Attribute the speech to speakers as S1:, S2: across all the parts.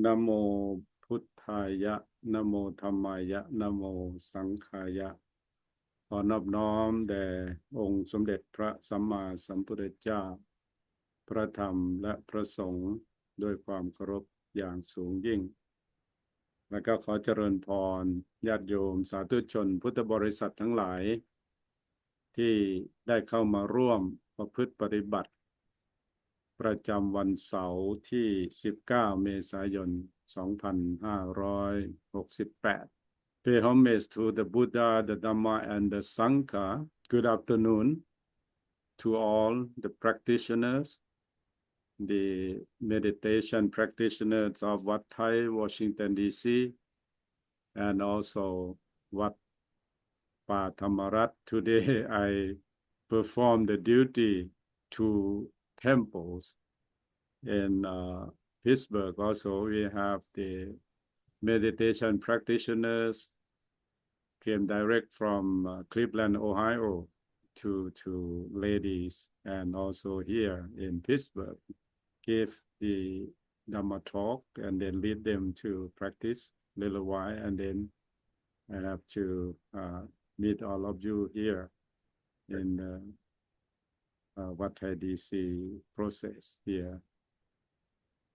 S1: นะโมพุทธายะนะโมธัมมายะนะโมสังฆายะขอนอบน้อมแด่องค์สมเด็จพระสัมมาสัมพุทธเจ้าพระธรรมและพระสงฆ์ด้วยความเคารพอย่างสูงยิ่งและก็ขอเจริญพรญาติโยมสาธุชนพุทธบริษัททั้งหลายที่ได้เข้ามาร่วมประพฤติปฏิบัติประจำวันเสาร์ที่19เมษายน2568 Pay homage to the Buddha, the Dhamma, and the Sangha. Good afternoon to all the practitioners, the meditation practitioners of Wat Thai, Washington, D.C., and also Wat Pa Thamarat. Today I perform the duty to temples in Pittsburgh. Also, we have the meditation practitioners came direct from Cleveland, Ohio, to ladies, and also here in Pittsburgh, give the Dhamma talk and then lead them to practice a little while, and then I have to meet all of you here in the Wat Thai DC process here.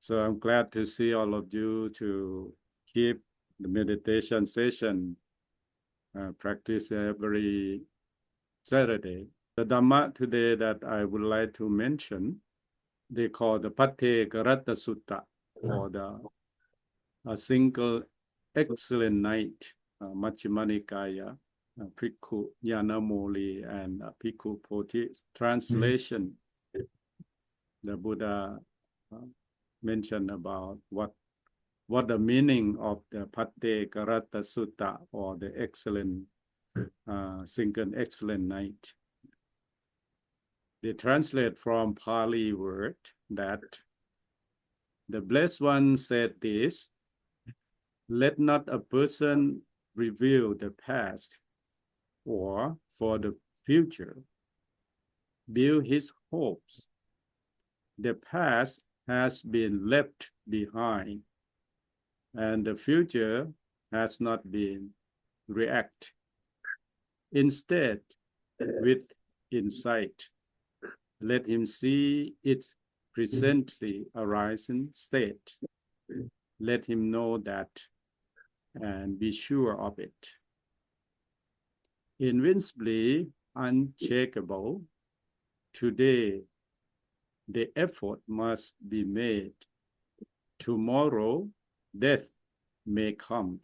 S1: So I'm glad to see all of you to keep the meditation session practice every Saturday. The Dhamma today that I would like to mention, they call the Patte Karata Sutta, or the a single excellent night, Majjhima Nikaya, Bhikkhu Nyanamoli, and Bhikkhu Poti. Translation, the Buddha mentioned about what the meaning of the Patte Karata Sutta, or the excellent single excellent night. They translate from Pali word that the Blessed One said this: let not a person reveal the past or for the future build his hopes. The past has been left behind, and the future has not been react. Instead, with insight, let him see its presently arising state. Let him know that and be sure of it. Invincibly unshakable, today the effort must be made. Tomorrow death may come.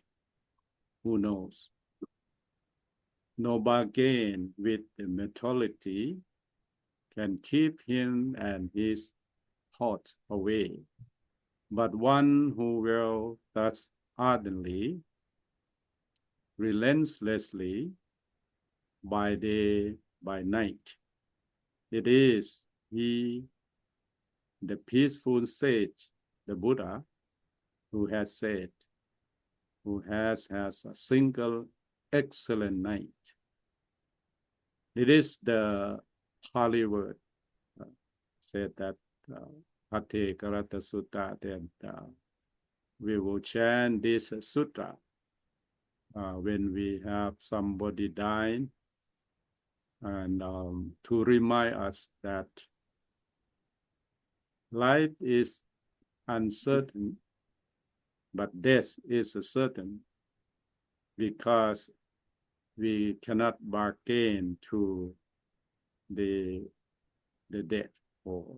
S1: Who knows? No bargain with the mortality can keep him and his thoughts away. But one who will thus ardently, relentlessly, by day, by night, it is he, the peaceful sage, the Buddha, who has said, who has a single excellent night. It is the Pali word said that Patte Karata Sutta, that we will chant this sutta when we have somebody dying, and to remind us that life is uncertain, but death is certain, because we cannot bargain to the death, or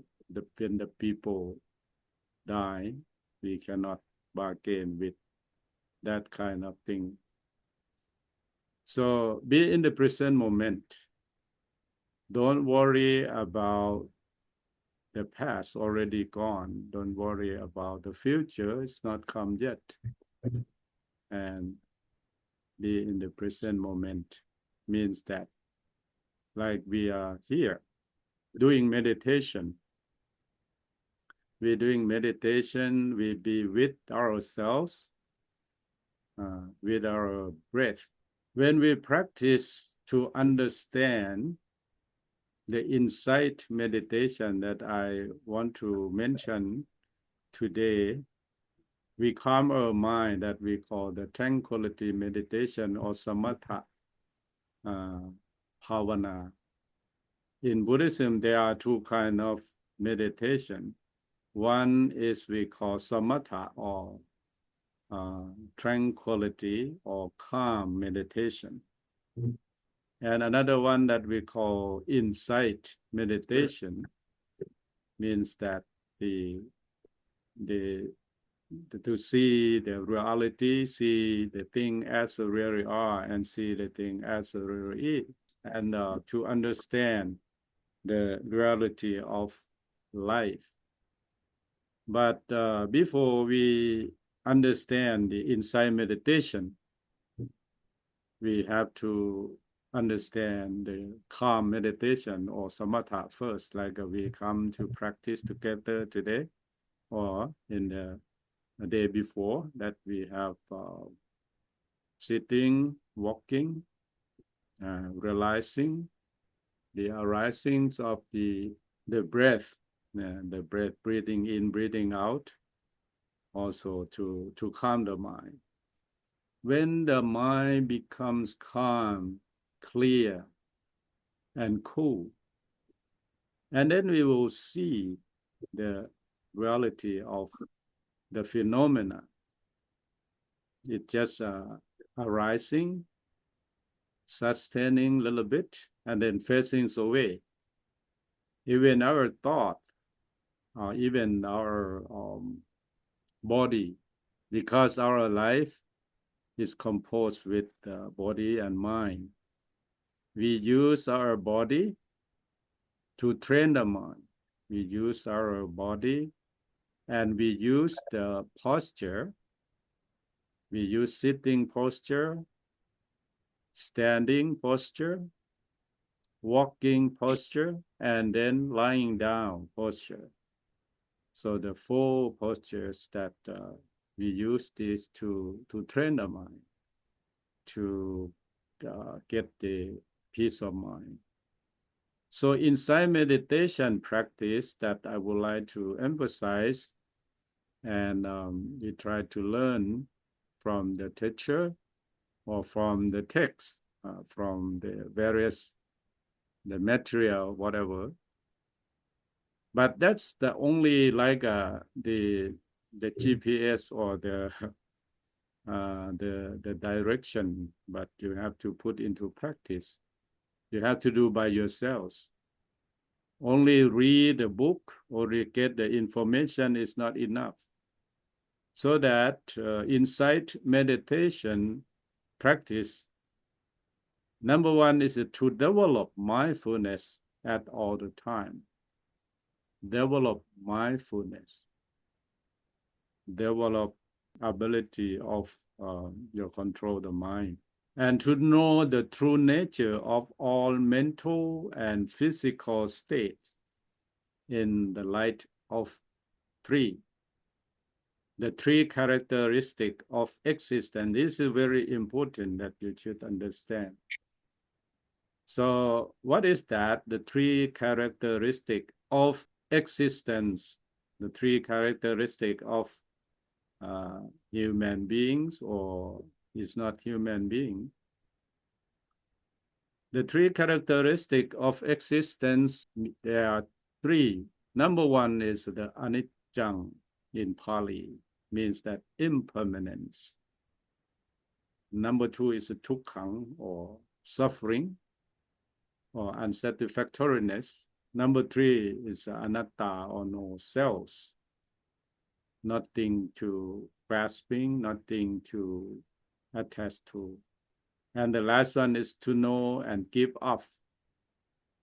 S1: when the people die, we cannot bargain with that kind of thing. So be in the present moment. Don't worry about the past, already gone. Don't worry about the future, it's not come yet. And be in the present moment means that, like we are here doing meditation. We're doing meditation, we be with ourselves, with our breath. When we practice to understand the insight meditation that I want to mention today, we calm our mind that we call the tranquility meditation or samatha bhavana. In Buddhism, there are two kinds of meditation. One is we call samatha or tranquility or calm meditation. And another one that we call insight meditation means that the to see the reality, see the thing as it really are, and see the thing as it really is, and to understand the reality of life. But before we understand the insight meditation, we have to understand the calm meditation or samatha first, like we come to practice together today or in the day before that we have sitting, walking, realizing the arisings of the breath, the breath, breathing in, breathing out, also to calm the mind. When the mind becomes calm, clear, and cool, and then we will see the reality of the phenomena. It's just arising, sustaining a little bit, and then fading away. Even our thought, even our body, because our life is composed with body and mind. We use our body to train the mind. We use our body and we use the posture. We use sitting posture, standing posture, walking posture, and then lying down posture. So the four postures that we use this to train the mind, to get the peace of mind. So insight meditation practice that I would like to emphasize, and we try to learn from the teacher or from the text, from the various, the material, whatever. But that's the only like the GPS or the direction, but you have to put into practice. You have to do by yourselves. Only read a book or get the information is not enough. So that insight meditation practice, number one is to develop mindfulness at all the time. Develop mindfulness. Develop ability of your control the mind, and to know the true nature of all mental and physical states in the light of three. The three characteristics of existence. This is very important that you should understand. So what is that? The three characteristics of existence, the three characteristics of human beings or is not human being. The three characteristics of existence, there are three. Number one is the anicca in Pali, means that impermanence. Number two is dukkha or suffering or unsatisfactoriness. Number three is anatta or no selves. Nothing to grasping, nothing to attach to. And the last one is to know and give up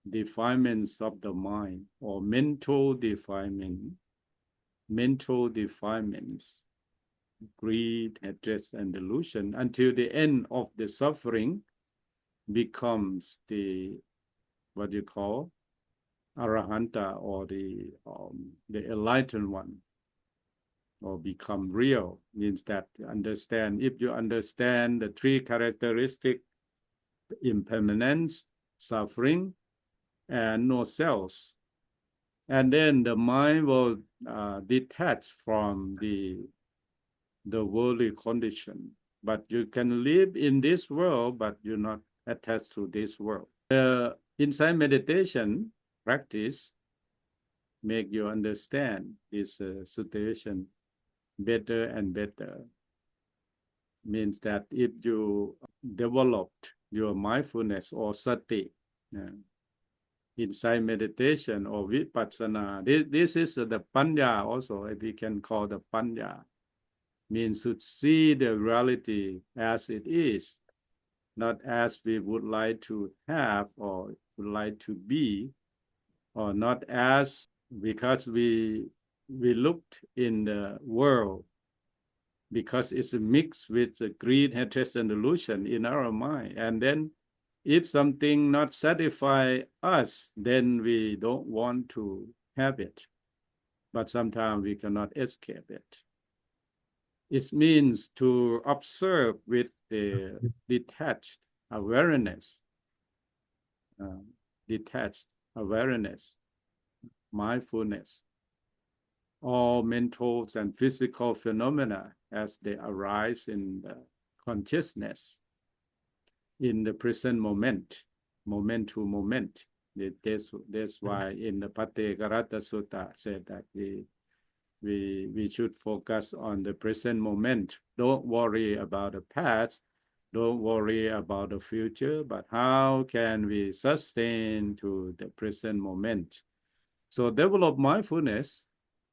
S1: defilements of the mind or mental defilement, mental defilements, greed, hatred, and delusion, until the end of the suffering becomes the, what you call, arahanta or the enlightened one, or become real, means that you understand. If you understand the three characteristics, impermanence, suffering, and no selves, and then the mind will detach from the the worldly condition. But you can live in this world, but you're not attached to this world. The insight meditation practice make you understand this situation better and better. Means that if you developed your mindfulness or sati, insight meditation or vipassana, this is the panya also, if we can call the panya, means to see the reality as it is, not as we would like to have or would like to be, or not as because we looked in the world because it's a mix with the greed, hatred, and delusion in our mind. And then if something not satisfy us, then we don't want to have it. But sometimes we cannot escape it. It means to observe with the detached awareness, mindfulness, all mental and physical phenomena as they arise in the consciousness in the present moment, moment to moment. That's why in the Patekarata Sutta said that we should focus on the present moment. Don't worry about the past. Don't worry about the future, but how can we sustain to the present moment? So develop mindfulness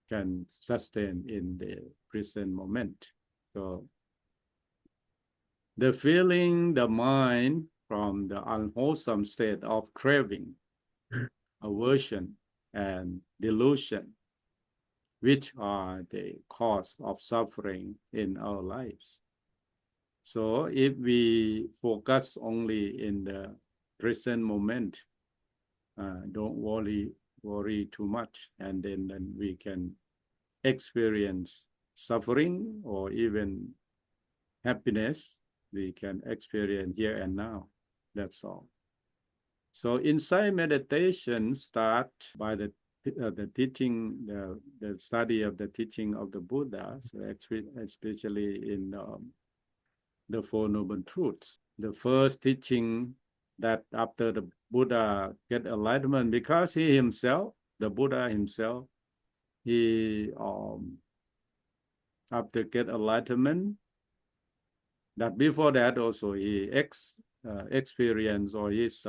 S1: can sustain in the present moment. So the feeling the mind from the unwholesome state of craving, aversion, and delusion, which are the cause of suffering in our lives. So if we focus only in the present moment, don't worry too much, and then we can experience suffering or even happiness. We can experience here and now. That's all. So insight meditation start by the teaching, the study of the teaching of the Buddha, so especially in the Four Noble Truths. The first teaching that after the Buddha get enlightenment, because he himself, the Buddha himself, he after get enlightenment, that before that also he experience or his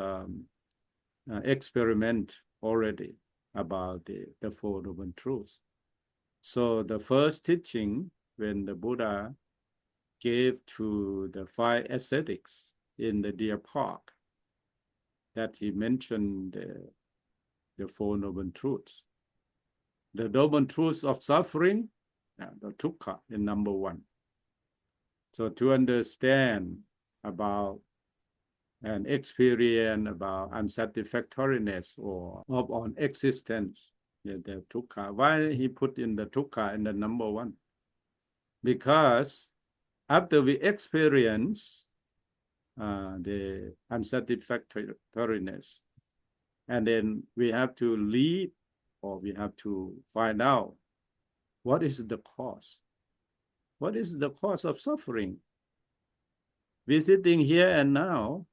S1: experiment already about the Four Noble Truths. So the first teaching when the Buddha gave to the 5 ascetics in the Deer Park, that he mentioned the Four Noble Truths. The Noble Truths of suffering, the dukkha in number 1. So to understand about an experience about unsatisfactoriness or of on existence, the dukkha. Why he put in the dukkha in the number 1? Because after we experience the unsatisfactoriness, and then we have to lead or we have to find out what is the cause. What is the cause of suffering? We're sitting here and now,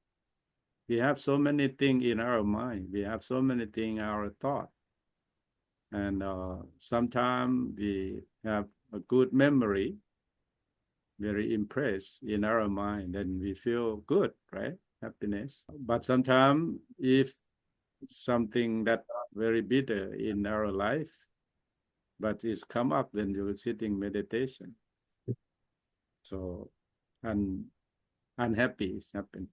S1: we have so many things in our mind. We have so many things in our thought. And sometimes we have a good memory, very impressed in our mind, and we feel good, right? Happiness. But sometimes if something that very bitter in our life, but it's come up when you're sitting meditation. So, unhappy is happening.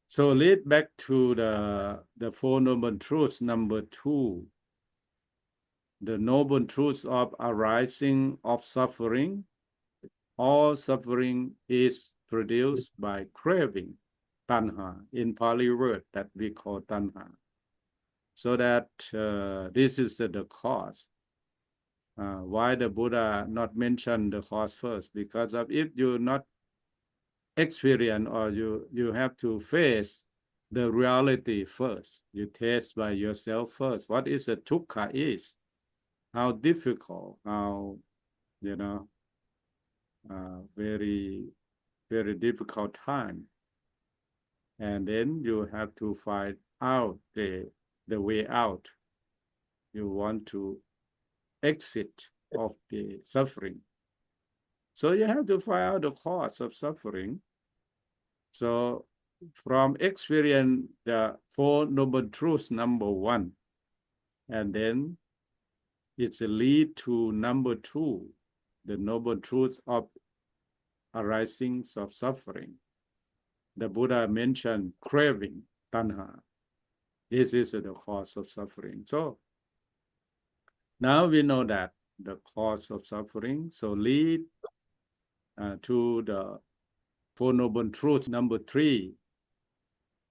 S1: So lead back to the Four Noble Truths, number 2. The Noble Truths of arising of suffering. All suffering is produced by craving, tanha, in Pali word that we call tanha. So that this is the cause. Why the Buddha not mention the cause first? Because of if you not experience or you have to face the reality first. You taste by yourself first. What is a dukkha is? How difficult, how, very, very difficult time. And then you have to find out the way out. You want to exit of the suffering. So you have to find out the cause of suffering. So from experience, the Four Noble Truths, number one, and then it's a lead to number two, the Noble Truth of arisings of suffering. The Buddha mentioned craving, tanha. This is the cause of suffering. So now we know that the cause of suffering. So lead to the Four Noble Truths, number three,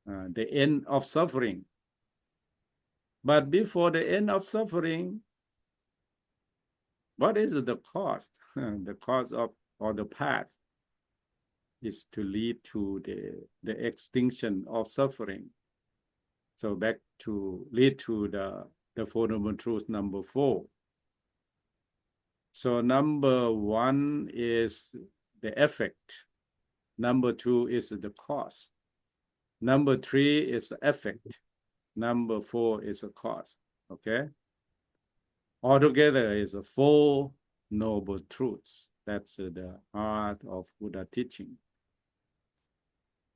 S1: the end of suffering. But before the end of suffering, what is the cause? The cause of, or the path, is to lead to the extinction of suffering. So back to lead to the Four Noble Truths, number four. So number one is the effect. Number two is the cause. Number three is the effect. Number four is a cause. Okay. Altogether is a Four Noble Truths. That's the heart of Buddha teaching.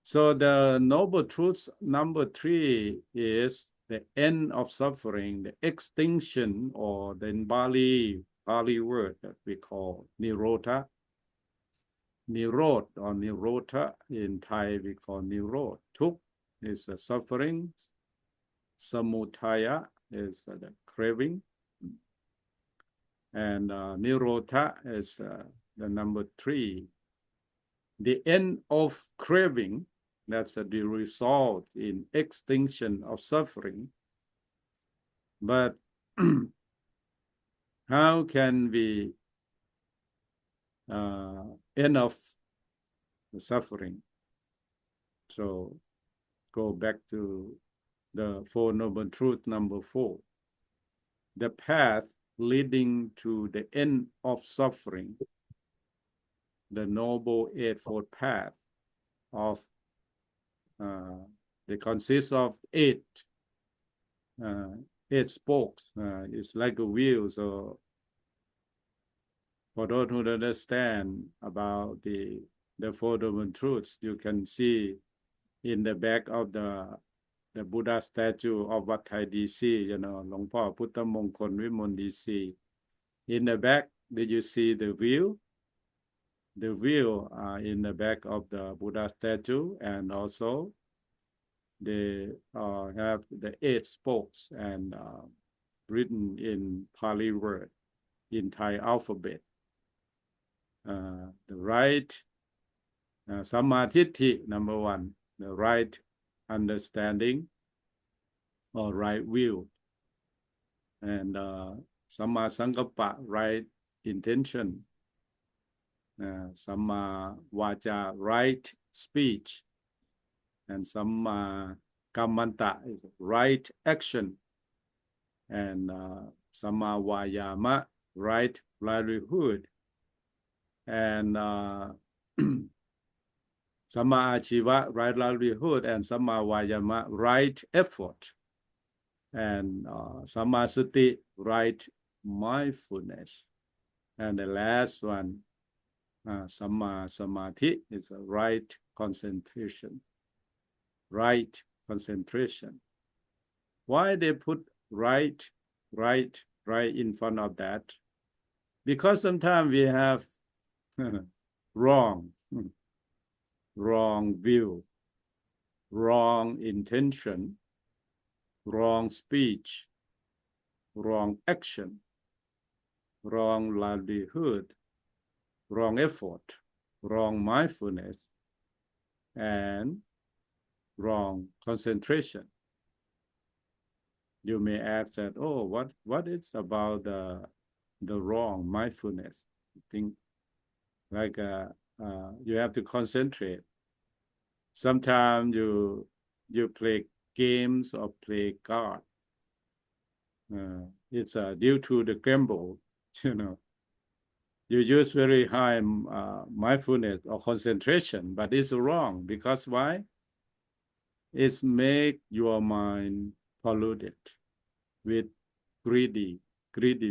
S1: So the Noble Truths number three is the end of suffering, the extinction, or the in Pali word that we call Nirodha. Nirod or Nirodha, in Thai we call Nirod. Tuk is the suffering. Samudaya is the craving. And Nirodha is the number three. The end of craving, that's the result in extinction of suffering. But how can we end of the suffering? So go back to the Four Noble Truths, number four. The path leading to the end of suffering, the Noble Eightfold Path of they consist of eight spokes. It's like a wheel. So for those who understand about the Four Noble Truths, you can see in the back of the Buddha statue of Wat Thai DC, you know, Long Po Putta Mongkol Vimol DC. In the back, did you see the wheel? The wheel in the back of the Buddha statue, and also they have the eight spokes and written in Pali word, in Thai alphabet. The right Sammaditthi, number one, the right understanding or right view. And Samma Sankappa, right intention. Samma Vaca, right speech. And Samma Kammanta is right action. And Samma Vayama, right livelihood. And Samma Achiva, right livelihood, and Samma Vayama, right effort. And Samma Sati, right mindfulness. And the last one, Samma Samadhi, is a right concentration. Right concentration. Why they put right in front of that? Because sometimes we have wrong view, wrong intention, wrong speech, wrong action, wrong livelihood, wrong effort, wrong mindfulness, and wrong concentration. You may ask that, oh, what is about the wrong mindfulness? I think like you have to concentrate. Sometimes you play games or play cards. It's due to the gamble, you know. you use very high mindfulness or concentration, but it's wrong because why? It's make your mind polluted with greedy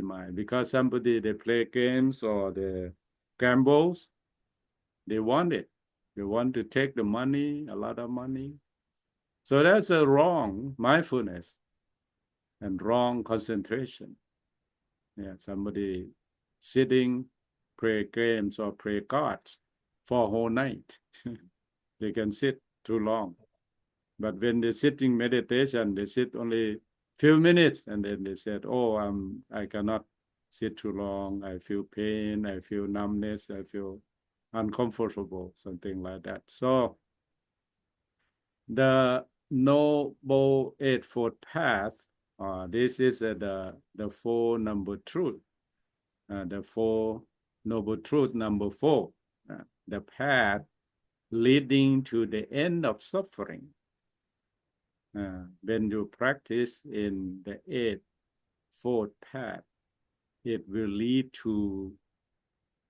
S1: mind because somebody they play games or they gambles, they want it. They want to take the money, a lot of money. So that's a wrong mindfulness and wrong concentration. Yeah, somebody sitting, play games or play cards for a whole night. They can sit too long. But when they're sitting meditation, they sit only few minutes and then they said, oh, I cannot sit too long. I feel pain, I feel numbness, I feel uncomfortable, something like that. So the Noble Eightfold Path, this is the Four Noble Truth, the Four Noble Truth number 4, the path leading to the end of suffering. When you practice in the Eightfold Path, it will lead to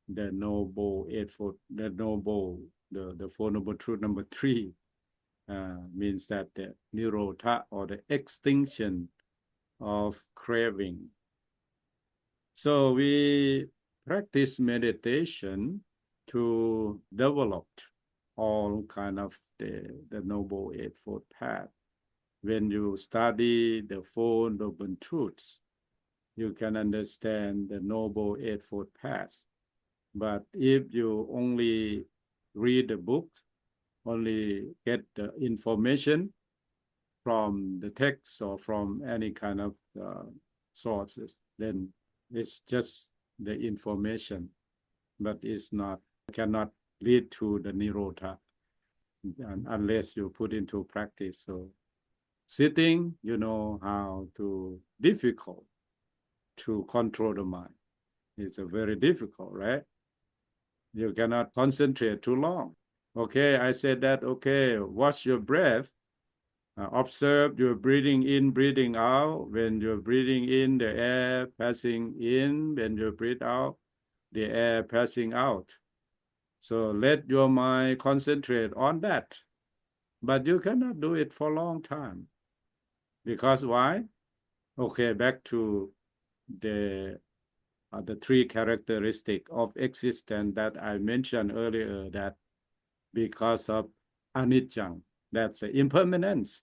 S1: the Noble Eightfold, the Four Noble Truth number 3, means that the Nirodha or the extinction of craving. So we practice meditation to develop all kind of the Noble Eightfold Path. When you study the Four Noble Truths, you can understand the Noble Eightfold Path. But if you only read the book, only get the information from the text or from any kind of sources, then it's just the information, but it's not, cannot lead to the Nirodha unless you put into practice. So sitting, you know how to difficult to control the mind. It's a very difficult, right? You cannot concentrate too long. Okay, I said that, okay, watch your breath. Observe your breathing in, breathing out. When you're breathing in, the air passing in. When you breathe out, the air passing out. So let your mind concentrate on that. But you cannot do it for a long time. Because why? Okay, back to the 3 characteristics of existence that I mentioned earlier, that because of anicca, that's the impermanence.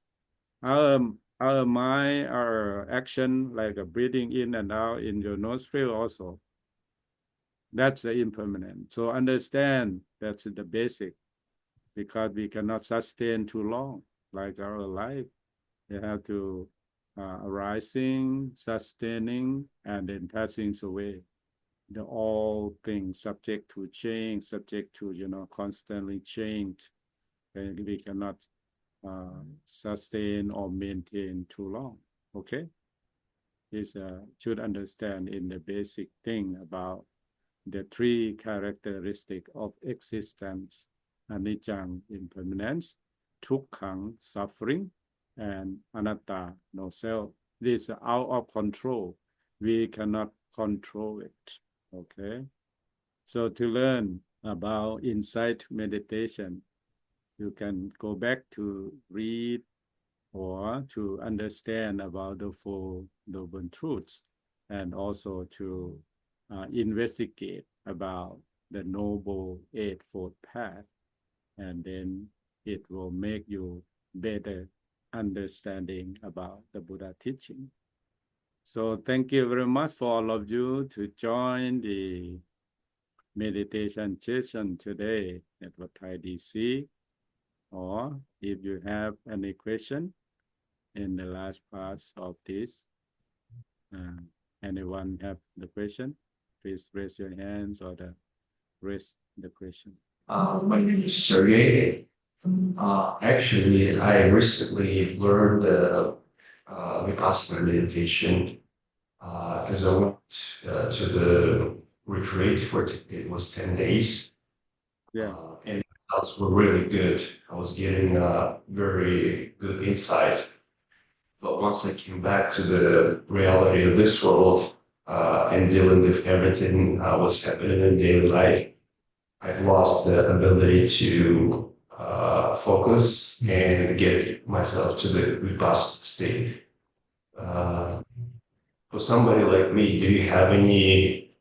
S1: Our mind, our action, like a breathing in and out in your nostril also, that's the impermanent. So understand that's the basic, because we cannot sustain too long, like our life. You have to arising, sustaining, and then passing away. The all things subject to change, subject to, constantly change. And we cannot sustain or maintain too long. Okay? This should understand in the basic thing about the 3 characteristics of existence: anicca, impermanence; dukkha, suffering; and anatta, no self. This is out of control. We cannot control it. Okay? So to learn about insight meditation, you can go back to read or to understand about the Four Noble Truths, and also to investigate about the Noble Eightfold Path, and then it will make you better understanding about the Buddha teaching. So thank you very much for all of you to join the meditation session today at Wat Thai DC. Or if you have any question in the last parts of this, anyone have the question, please raise your hands or raise the question.
S2: My name is Sergey. Actually, I recently learned the Vipassana meditation because I went to the retreat for it was 10 days.
S1: Yeah.
S2: And the results were really good. I was getting very good insight. But once I came back to the reality of this world, and dealing with everything what's happening in daily life, I've lost the ability to focus and get myself to the vipassana state. Uh, for somebody like me, do you have any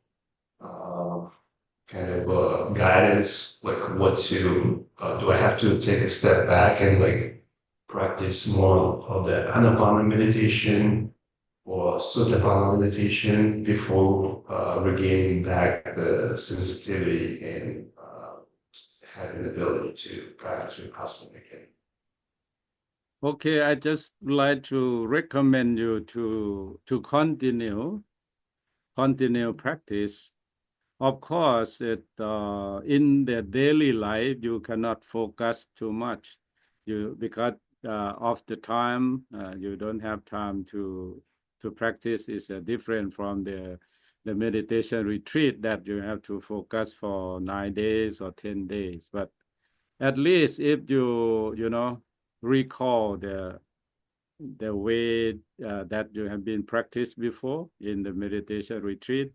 S2: kind of guidance, like what to do? I have to take a step back and like practice more of the Anapana meditation or Sutapana meditation before regaining back the sensitivity and having the ability to practice Vipassana again.
S1: Okay, I just like to recommend you to continue practice. Of course, in the daily life you cannot focus too much, because of the time you don't have time to practice is different from the meditation retreat that you have to focus for 9 days or 10 days. But at least if you know recall the way that you have been practiced before in the meditation retreat,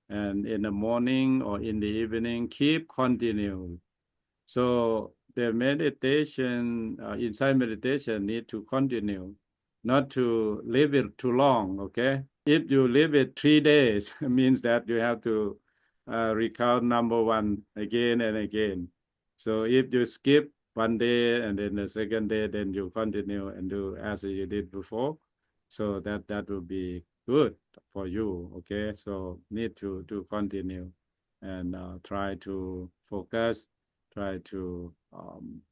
S1: and in the morning or in the evening, keep continuing. So the meditation, inside meditation, need to continue, not to leave it too long. Okay, if you leave it 3 days, it means that you have to recount number one again and again. So if you skip one day and then the second day, then you continue and do as you did before. So that will be good for you. Okay, so need to continue and try to focus, try to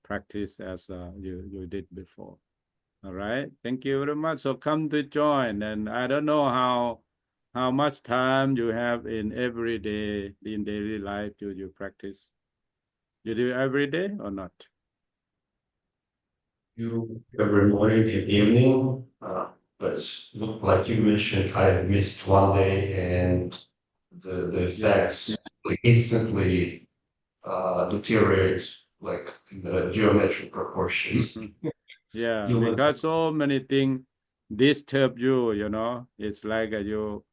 S1: practice as you did before. All right, thank you very much. So come to join, and I don't know how much time you have in every day in daily life do you practice. You do every day or not?
S2: You every morning and evening, but like you mentioned, I missed one day and the effects like instantly deteriorate like in the geometric proportions.
S1: Yeah,
S2: You look
S1: because so many things disturb you, you know. It's like you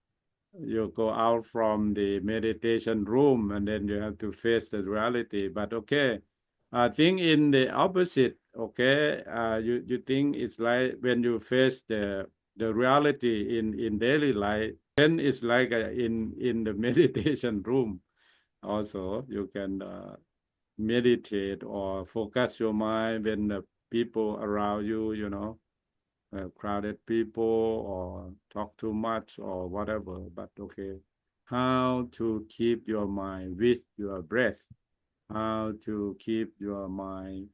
S1: go out from the meditation room and then you have to face the reality. But okay, I think in the opposite, okay, you think it's like when you face the reality in daily life, then it's like in the meditation room. Also, you can meditate or focus your mind when the people around you, you know, crowded people or talk too much or whatever. But okay, how to keep your mind with your breath, how to keep your mind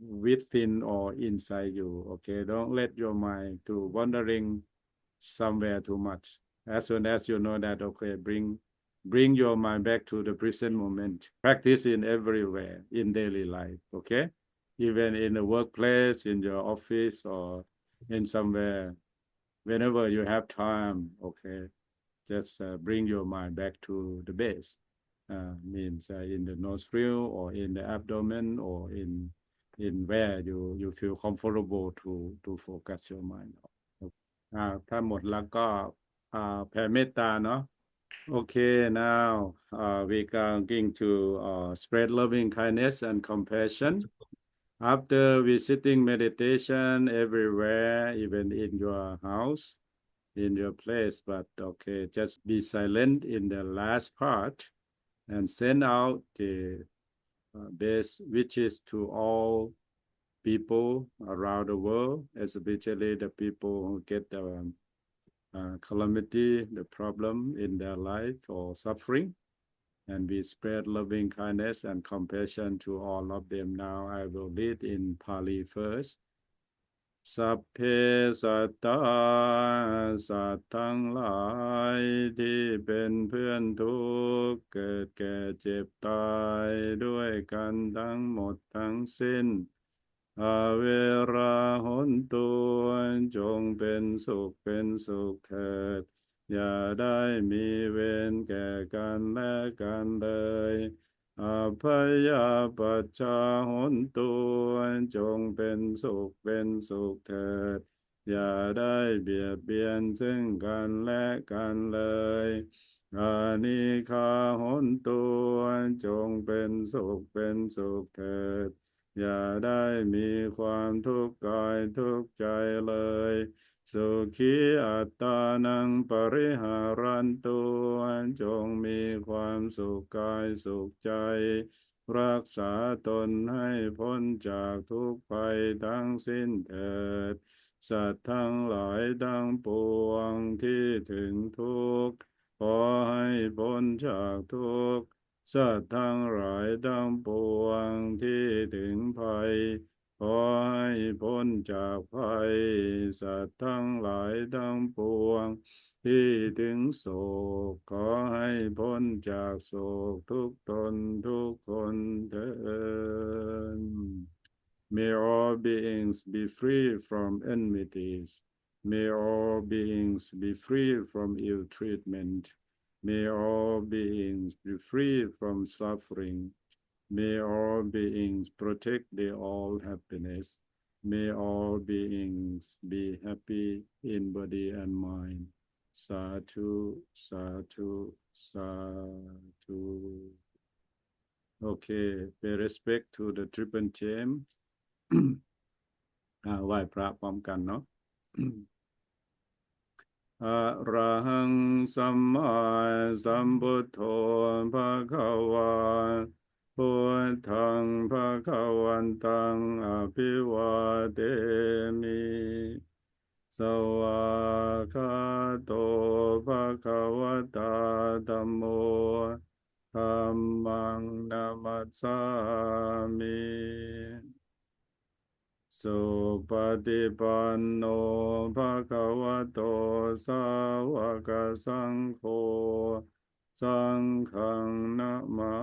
S1: within or inside you. Okay, don't let your mind to wandering somewhere too much. As soon as you know that, okay, bring your mind back to the present moment. Practice in everywhere in daily life. Okay, even in the workplace, in your office, or in somewhere, whenever you have time. Okay, just bring your mind back to the base. Means in the nostril or in the abdomen or in where you feel comfortable to focus your mind. ถ้าหมดแล้วก็แผ่เมตตาเนาะ Okay, now we going to spread loving kindness and compassion. After visiting meditation everywhere, even in your house, in your place, but okay, just be silent in the last part and send out the best wishes to all people around the world, especially the people who get the calamity, the problem in their life or suffering. And we spread loving kindness and compassion to all of them. Now I will read in Pali first. สัพเพสัตตาสัตว์ทั้งหลายที่เป็นเพื่อนทุกข์เกิดแก่เจ็บตายด้วยกันทั้งหมดทั้งสิ้นอาเวราหนตุจงเป็นสุขเป็นสุขเถิดอย่าได้มีเวรแก่กันและกันเลยอภัยปัจจาหนตุจงเป็นสุขเป็นสุขเถิด อย่าได้เบียดเบียนซึ่งกันและกันเลยอานิคาหนตุจงเป็นสุขเป็นสุขเถิดอย่าได้มีความทุกข์กายทุกข์ใจเลยสุขีอัตตานังปริหารันตุจงมีความสุขกายสุขใจรักษาตนให้พ้นจากทุกข์ภัยทั้งสิ้นเถิดสัตว์ทั้งหลายทั้งปวงที่ถึงทุกข์ขอให้พ้นจากทุกข์สัตว์ทั้งหลายทั้งปวงที่ถึงภัยขอให้พ้นจากภัยสัตว์ทั้งหลายทั้งปวงที่ถึงโศกขอให้พ้นจากโศกทุกตนทุกคนเถิด May all beings be free from enmities. May all beings be free from ill treatment. May all beings be free from suffering. May all beings protect their all happiness. May all beings be happy in body and mind. Sadhu, sadhu, sadhu. Okay, pay respect to the triple gem. ไหว้พระพร้อมกันเนาะ อะระหังสัมมาสัมพุทโธภะคะวาพุทธังภะคะวันตังอภิวาเทมิสวากขาโตภะคะวะตาธัมโมธัมมังนามัสสามิ สุปฏิปันโนภะคะวะโตสาวกสังโฆสังฆังนะมา